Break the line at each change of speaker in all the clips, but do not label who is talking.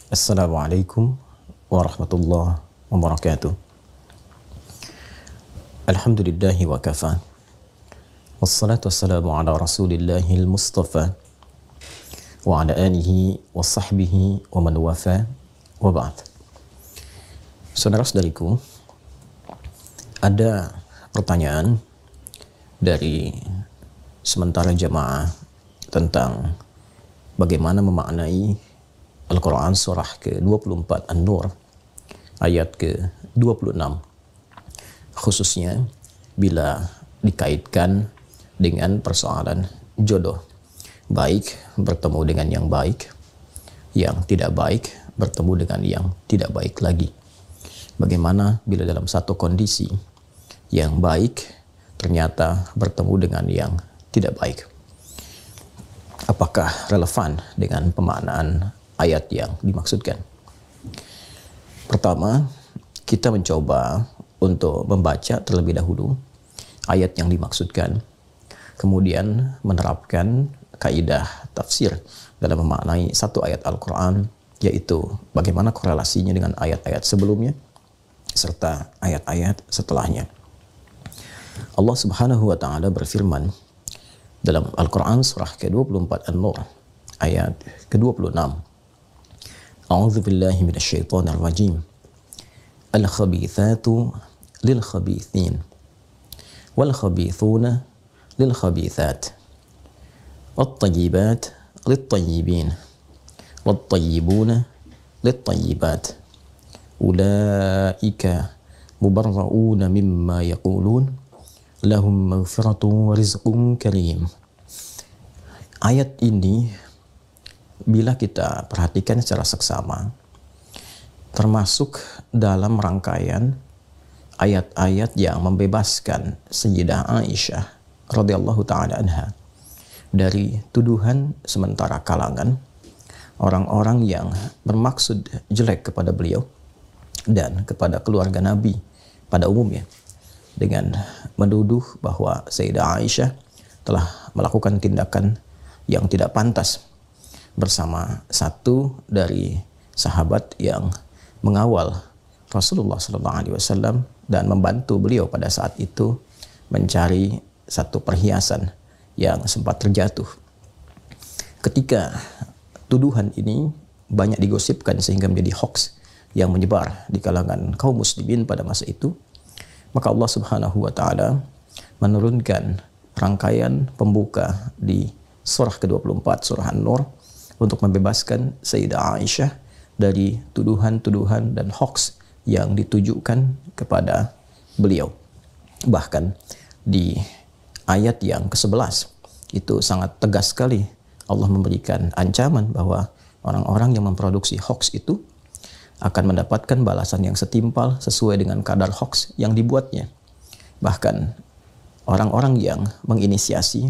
Assalamualaikum warahmatullahi wabarakatuh. Alhamdulillahi wa kafa. Wassalatu wassalamu ala rasulillahil mustafa wa ala alihi wa sahbihi wa man wafa wa ba'd. Saudara-saudariku, ada pertanyaan dari sementara jamaah tentang bagaimana memaknai Al-Quran surah ke-24 An-Nur ayat ke-26, khususnya bila dikaitkan dengan persoalan jodoh. Baik bertemu dengan yang baik, yang tidak baik bertemu dengan yang tidak baik lagi. Bagaimana bila dalam satu kondisi yang baik ternyata bertemu dengan yang tidak baik? Apakah relevan dengan pemaknaan ayat yang dimaksudkan? Pertama, kita mencoba untuk membaca terlebih dahulu ayat yang dimaksudkan, kemudian menerapkan kaidah tafsir dalam memaknai satu ayat Al-Quran, yaitu bagaimana korelasinya dengan ayat-ayat sebelumnya serta ayat-ayat setelahnya. Allah Subhanahu wa Ta'ala berfirman dalam Al-Quran surah ke-24 An-Nur ayat ke-26, A'udzu billahi minasyaitonir rajim. Al-khabithatu lil-khabithin wal khabithuna lil-khabithat wat-tayyibat lit-tayyibin wat-tayyibuna lit-tayyibat ulaika mubarra'una mimma yaqulun lahum maghfiratun wa rizqun karim. Ayat ini bila kita perhatikan secara seksama, termasuk dalam rangkaian ayat-ayat yang membebaskan Sayyidah Aisyah radhiyallahu taala anha dari tuduhan sementara kalangan orang-orang yang bermaksud jelek kepada beliau dan kepada keluarga Nabi pada umumnya, dengan menuduh bahwa Sayyidah Aisyah telah melakukan tindakan yang tidak pantas bersama satu dari sahabat yang mengawal Rasulullah SAW dan membantu beliau pada saat itu mencari satu perhiasan yang sempat terjatuh. Ketika tuduhan ini banyak digosipkan sehingga menjadi hoax yang menyebar di kalangan kaum muslimin pada masa itu, maka Allah Subhanahu wa Ta'ala menurunkan rangkaian pembuka di surah ke-24 surah An-Nur untuk membebaskan Sayyidah Aisyah dari tuduhan-tuduhan dan hoax yang ditujukan kepada beliau. Bahkan di ayat yang ke-11 itu sangat tegas sekali Allah memberikan ancaman bahwa orang-orang yang memproduksi hoax itu akan mendapatkan balasan yang setimpal sesuai dengan kadar hoax yang dibuatnya. Bahkan orang-orang yang menginisiasi,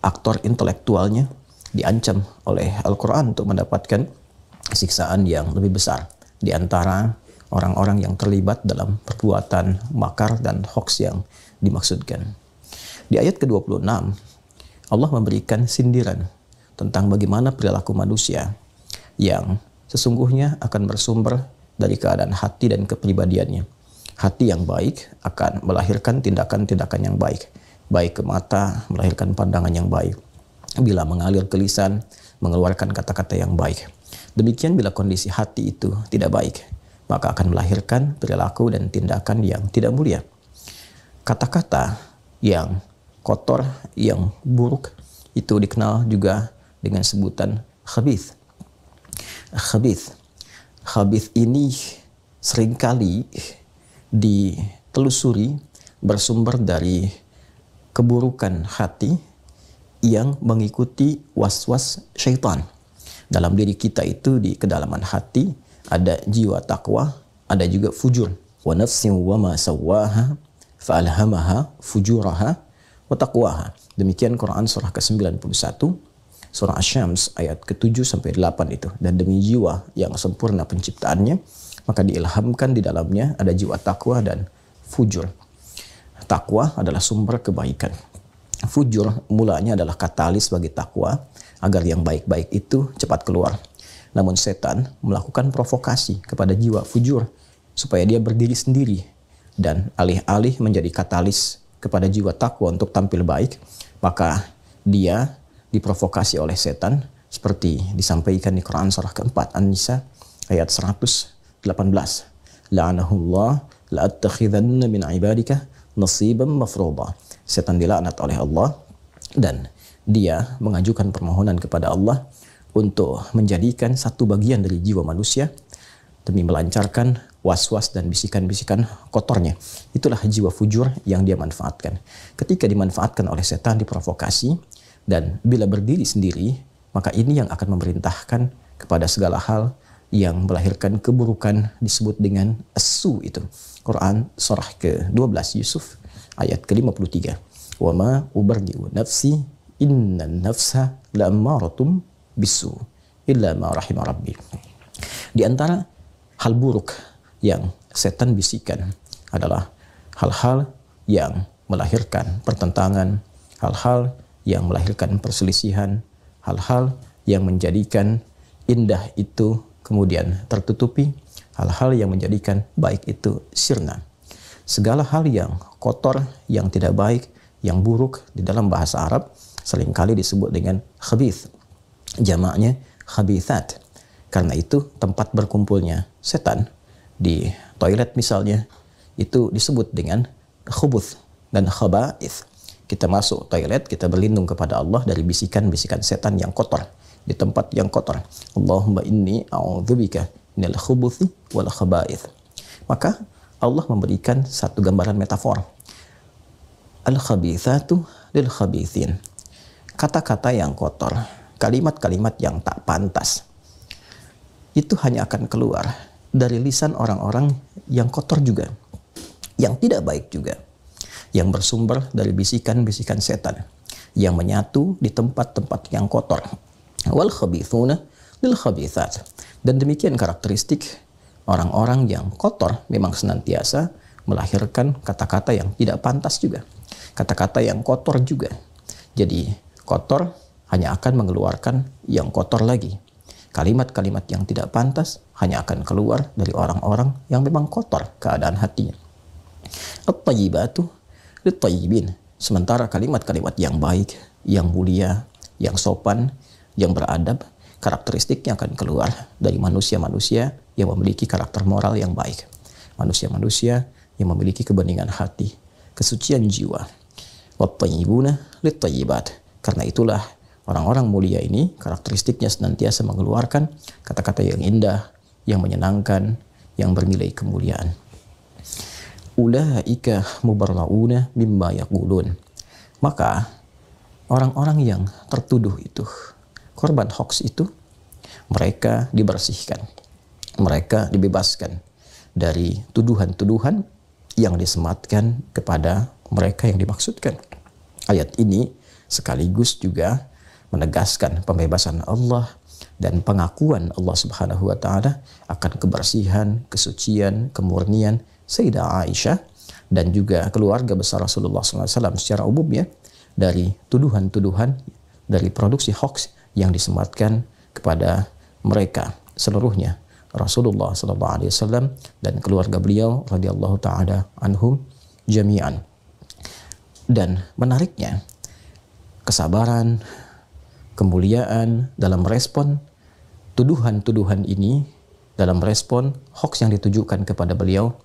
aktor intelektualnya, diancam oleh Al-Quran untuk mendapatkan siksaan yang lebih besar di antara orang-orang yang terlibat dalam perbuatan makar dan hoax yang dimaksudkan. Di ayat ke-26, Allah memberikan sindiran tentang bagaimana perilaku manusia yang sesungguhnya akan bersumber dari keadaan hati dan kepribadiannya. Hati yang baik akan melahirkan tindakan-tindakan yang baik. Baik ke mata melahirkan pandangan yang baik. Bila mengalir ke lisan, mengeluarkan kata-kata yang baik. Demikian bila kondisi hati itu tidak baik, maka akan melahirkan perilaku dan tindakan yang tidak mulia. Kata-kata yang kotor, yang buruk, itu dikenal juga dengan sebutan khabith. Khabith ini seringkali ditelusuri bersumber dari keburukan hati yang mengikuti was-was syaitan. Dalam diri kita itu di kedalaman hati ada jiwa takwa, ada juga fujur. Wa nafsin wa ma sawwaha fa alhamaha fujuraha wa taqwaha. Demikian Quran surah ke-91, surah Asy-Syams ayat ke-7 sampai 8 itu. Dan demi jiwa yang sempurna penciptaannya, maka diilhamkan di dalamnya ada jiwa takwa dan fujur. Takwa adalah sumber kebaikan. Fujur mulanya adalah katalis bagi takwa agar yang baik-baik itu cepat keluar. Namun setan melakukan provokasi kepada jiwa fujur supaya dia berdiri sendiri, dan alih-alih menjadi katalis kepada jiwa takwa untuk tampil baik, maka dia diprovokasi oleh setan seperti disampaikan di Quran surah keempat An-Nisa ayat 118. La'anahullah la'attakhidanna min ibadika nasiban mafruḍa. Setan dilaknat oleh Allah dan dia mengajukan permohonan kepada Allah untuk menjadikan satu bagian dari jiwa manusia demi melancarkan was-was dan bisikan-bisikan kotornya. Itulah jiwa fujur yang dia manfaatkan. Ketika dimanfaatkan oleh setan, diprovokasi, dan bila berdiri sendiri, maka ini yang akan memerintahkan kepada segala hal yang melahirkan keburukan, disebut dengan as-su itu. Quran surah ke-12 Yusuf ayat ke-53. Wa ma ubardi'u nafsi innan nafsa la'ammaratum bisu illa ma rahima rabbi. Di antara hal buruk yang setan bisikan adalah hal-hal yang melahirkan pertentangan, hal-hal yang melahirkan perselisihan, hal-hal yang menjadikan indah itu kemudian tertutupi, hal-hal yang menjadikan baik itu sirna. Segala hal yang kotor, yang tidak baik, yang buruk di dalam bahasa Arab seringkali disebut dengan khabith. Jamaknya khabithat. Karena itu tempat berkumpulnya setan di toilet misalnya itu disebut dengan khubuth dan khaba'ith. Kita masuk toilet, kita berlindung kepada Allah dari bisikan-bisikan setan yang kotor di tempat yang kotor. Allahumma inni a'udzubika minal khubuthi wal khaba'ith. Maka Allah memberikan satu gambaran metafor. Al-khabithatu lil khabithin. Kata-kata yang kotor, kalimat-kalimat yang tak pantas, itu hanya akan keluar dari lisan orang-orang yang kotor juga, yang tidak baik juga, yang bersumber dari bisikan-bisikan setan, yang menyatu di tempat-tempat yang kotor. Wal khabithuna lil khabithat. Dan demikian karakteristik orang-orang yang kotor memang senantiasa melahirkan kata-kata yang tidak pantas juga, kata-kata yang kotor juga. Jadi kotor hanya akan mengeluarkan yang kotor lagi. Kalimat-kalimat yang tidak pantas hanya akan keluar dari orang-orang yang memang kotor keadaan hatinya. At-tayyibatu lit-tayyibin. Sementara kalimat-kalimat yang baik, yang mulia, yang sopan, yang beradab, karakteristiknya akan keluar dari manusia-manusia yang memiliki karakter moral yang baik. Manusia-manusia yang memiliki kebeningan hati, kesucian jiwa. Wat-tayyibuna lit-tayyibat. Karena itulah orang-orang mulia ini karakteristiknya senantiasa mengeluarkan kata-kata yang indah, yang menyenangkan, yang bernilai kemuliaan. Ulaika mubarrauna mimma yaqulun. Maka orang-orang yang tertuduh itu, korban hoax itu, mereka dibersihkan, mereka dibebaskan dari tuduhan-tuduhan yang disematkan kepada mereka yang dimaksudkan. Ayat ini sekaligus juga menegaskan pembebasan Allah dan pengakuan Allah Subhanahu wa taala akan kebersihan, kesucian, kemurnian Sayyidah Aisyah dan juga keluarga besar Rasulullah SAW secara umum ya, dari tuduhan-tuduhan, dari produksi hoax yang disematkan kepada mereka seluruhnya, Rasulullah SAW dan keluarga beliau radhiyallahu taala anhum jami'an. Dan menariknya, kesabaran, kemuliaan dalam respon tuduhan-tuduhan ini, dalam respon hoax yang ditujukan kepada beliau,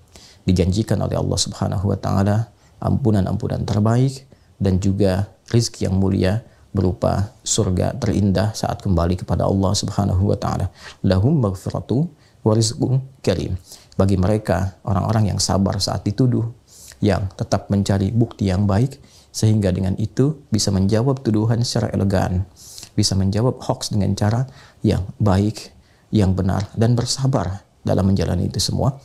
dijanjikan oleh Allah Subhanahu wa taala ampunan-ampunan terbaik dan juga rizki yang mulia berupa surga terindah saat kembali kepada Allah Subhanahu wa taala. Lahum maghfiratu wa rizqun karim. Bagi mereka orang-orang yang sabar saat dituduh, yang tetap mencari bukti yang baik sehingga dengan itu bisa menjawab tuduhan secara elegan, bisa menjawab hoax dengan cara yang baik, yang benar dan bersabar dalam menjalani itu semua,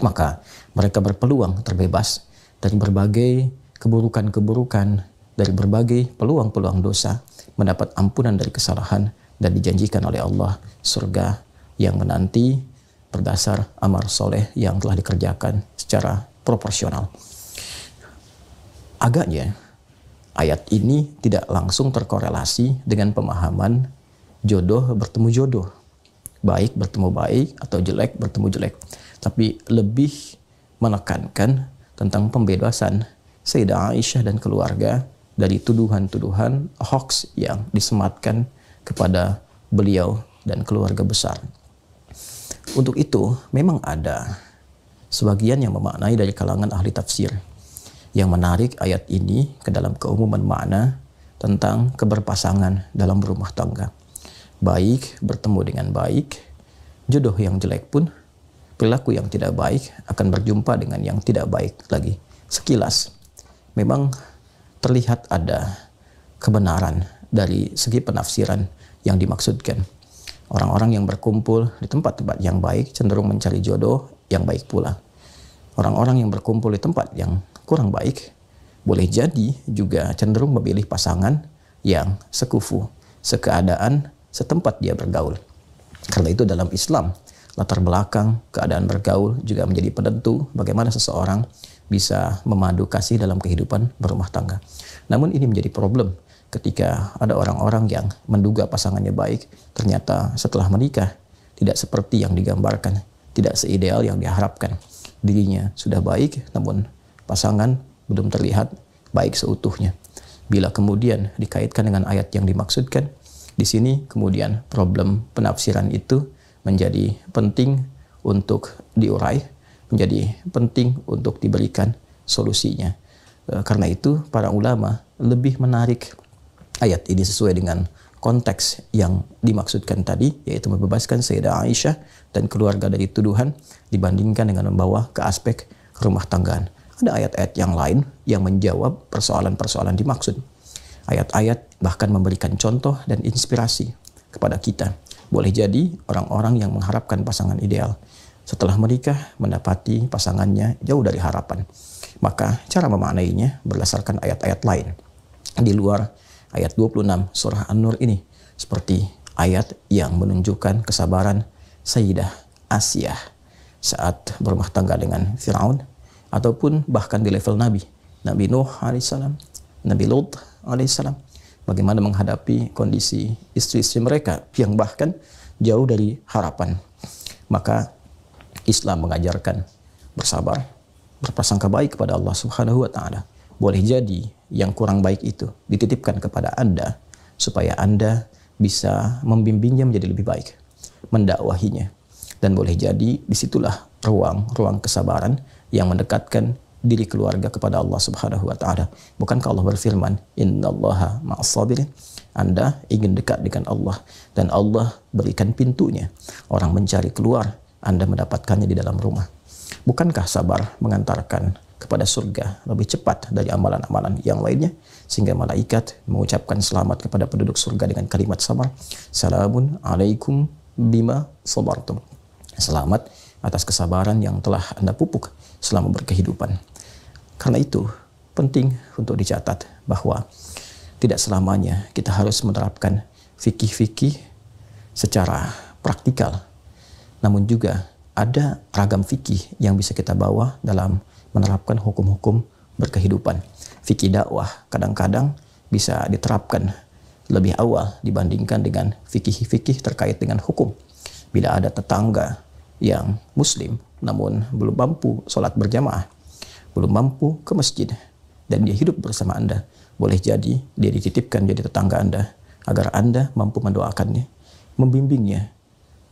maka mereka berpeluang terbebas dari berbagai keburukan-keburukan, dari berbagai peluang-peluang dosa, mendapat ampunan dari kesalahan dan dijanjikan oleh Allah surga yang menanti berdasar amal soleh yang telah dikerjakan secara proporsional. Agaknya ayat ini tidak langsung terkorelasi dengan pemahaman jodoh bertemu jodoh. baik bertemu baik atau jelek bertemu jelek, tapi lebih menekankan tentang pembebasan Sayyidah Aisyah dan keluarga dari tuduhan-tuduhan hoax yang disematkan kepada beliau dan keluarga besar. Untuk itu, memang ada sebagian yang memaknai dari kalangan ahli tafsir yang menarik ayat ini ke dalam keumuman makna tentang keberpasangan dalam berumah tangga. Baik bertemu dengan baik, jodoh yang jelek pun, perilaku yang tidak baik akan berjumpa dengan yang tidak baik lagi. Sekilas, memang terlihat ada kebenaran dari segi penafsiran yang dimaksudkan. Orang-orang yang berkumpul di tempat-tempat yang baik cenderung mencari jodoh yang baik pula. Orang-orang yang berkumpul di tempat yang kurang baik boleh jadi juga cenderung memilih pasangan yang sekufu, sekeadaan, setempat dia bergaul. Karena itu dalam Islam, latar belakang keadaan bergaul juga menjadi penentu bagaimana seseorang bisa memadu kasih dalam kehidupan berumah tangga. Namun ini menjadi problem ketika ada orang-orang yang menduga pasangannya baik, ternyata setelah menikah tidak seperti yang digambarkan, tidak seideal yang diharapkan. Dirinya sudah baik, namun pasangan belum terlihat baik seutuhnya. Bila kemudian dikaitkan dengan ayat yang dimaksudkan, di sini kemudian problem penafsiran itu menjadi penting untuk diurai, menjadi penting untuk diberikan solusinya. Karena itu para ulama lebih menarik ayat ini sesuai dengan konteks yang dimaksudkan tadi, yaitu membebaskan Sayyidah Aisyah dan keluarga dari tuduhan, dibandingkan dengan membawa ke aspek rumah tanggaan. Ada ayat-ayat yang lain yang menjawab persoalan-persoalan dimaksud. Ayat-ayat bahkan memberikan contoh dan inspirasi kepada kita. Boleh jadi orang-orang yang mengharapkan pasangan ideal setelah menikah mendapati pasangannya jauh dari harapan. Maka cara memaknainya berdasarkan ayat-ayat lain di luar ayat 26 surah An-Nur ini, seperti ayat yang menunjukkan kesabaran Sayyidah Asiyah saat berumah tangga dengan Fir'aun, ataupun bahkan di level Nabi Nuh alaihissalam, Nabi Lut alaihissalam, bagaimana menghadapi kondisi istri-istri mereka yang bahkan jauh dari harapan. Maka Islam mengajarkan bersabar, berprasangka baik kepada Allah Subhanahu wa taala. Boleh jadi yang kurang baik itu dititipkan kepada Anda supaya Anda bisa membimbingnya menjadi lebih baik, mendakwahinya. Dan boleh jadi disitulah ruang kesabaran yang mendekatkan diri keluarga kepada Allah Subhanahu wa taala. Bukankah Allah berfirman, "Innallaha ma'as sabirin"? Anda ingin dekat dengan Allah dan Allah berikan pintunya. Orang mencari keluar, Anda mendapatkannya di dalam rumah. Bukankah sabar mengantarkan kepada surga lebih cepat dari amalan-amalan yang lainnya, sehingga malaikat mengucapkan selamat kepada penduduk surga dengan kalimat sabar, "Salamun alaikum bima sabartum." Selamat atas kesabaran yang telah Anda pupuk selama berkehidupan. Karena itu penting untuk dicatat bahwa tidak selamanya kita harus menerapkan fikih-fikih secara praktikal, namun juga ada ragam fikih yang bisa kita bawa dalam menerapkan hukum-hukum berkehidupan. Fikih dakwah kadang-kadang bisa diterapkan lebih awal dibandingkan dengan fikih-fikih terkait dengan hukum. Bila ada tetangga yang muslim namun belum mampu sholat berjamaah, belum mampu ke masjid, dan dia hidup bersama Anda, boleh jadi dia dititipkan jadi tetangga Anda agar Anda mampu mendoakannya, membimbingnya.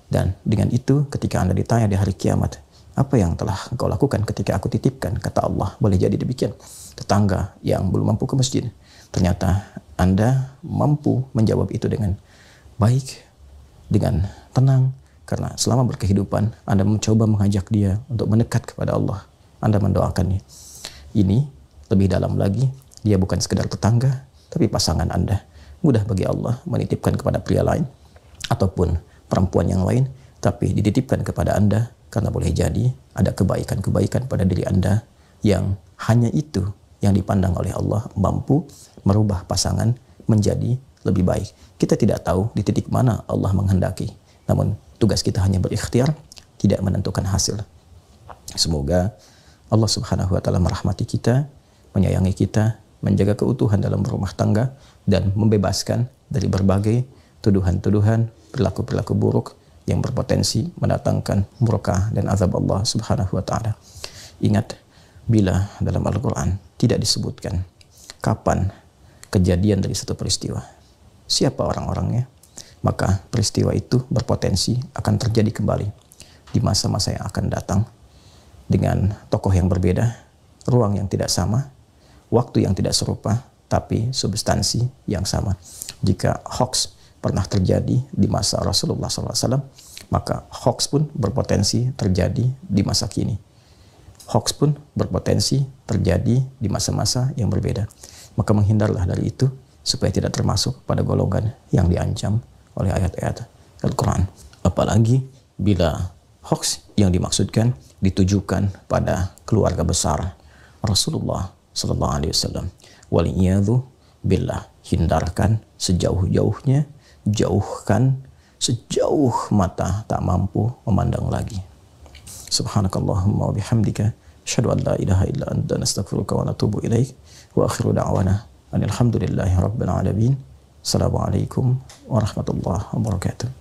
Dan dengan itu ketika Anda ditanya di hari kiamat, apa yang telah engkau lakukan ketika aku titipkan? Kata Allah, boleh jadi demikian. Tetangga yang belum mampu ke masjid, ternyata Anda mampu menjawab itu dengan baik, dengan tenang, karena selama berkehidupan Anda mencoba mengajak dia untuk mendekat kepada Allah. Anda mendoakannya. Ini lebih dalam lagi, dia bukan sekedar tetangga, tapi pasangan Anda. Mudah bagi Allah menitipkan kepada pria lain ataupun perempuan yang lain, tapi dititipkan kepada Anda karena boleh jadi ada kebaikan-kebaikan pada diri Anda yang hanya itu yang dipandang oleh Allah mampu merubah pasangan menjadi lebih baik. Kita tidak tahu di titik mana Allah menghendaki, namun tugas kita hanya berikhtiar, tidak menentukan hasil. Semoga Allah Subhanahu wa taala merahmati kita, menyayangi kita, menjaga keutuhan dalam rumah tangga, dan membebaskan dari berbagai tuduhan-tuduhan, perilaku-perilaku buruk yang berpotensi mendatangkan murka dan azab Allah Subhanahu wa taala. Ingat, bila dalam Al-Qur'an tidak disebutkan kapan kejadian dari satu peristiwa, siapa orang-orangnya, maka peristiwa itu berpotensi akan terjadi kembali di masa-masa yang akan datang dengan tokoh yang berbeda, ruang yang tidak sama, waktu yang tidak serupa, tapi substansi yang sama. Jika hoax pernah terjadi di masa Rasulullah SAW, maka hoax pun berpotensi terjadi di masa kini. Hoax pun berpotensi terjadi di masa-masa yang berbeda. Maka menghindarlah dari itu supaya tidak termasuk pada golongan yang diancam oleh ayat-ayat Al-Quran. Apalagi bila hoax yang dimaksudkan ditujukan pada keluarga besar Rasulullah SAW. Waliyadzu billah, hindarkan sejauh-jauhnya, jauhkan sejauh mata tak mampu memandang lagi. Subhanakallahumma wa bihamdika asyhadu an la ilaha illa anta nastaghfiruka wa natubu ilaik wa akhiru da'wana alhamdulillahi rabbil alamin. Assalamualaikum warahmatullahi wabarakatuh.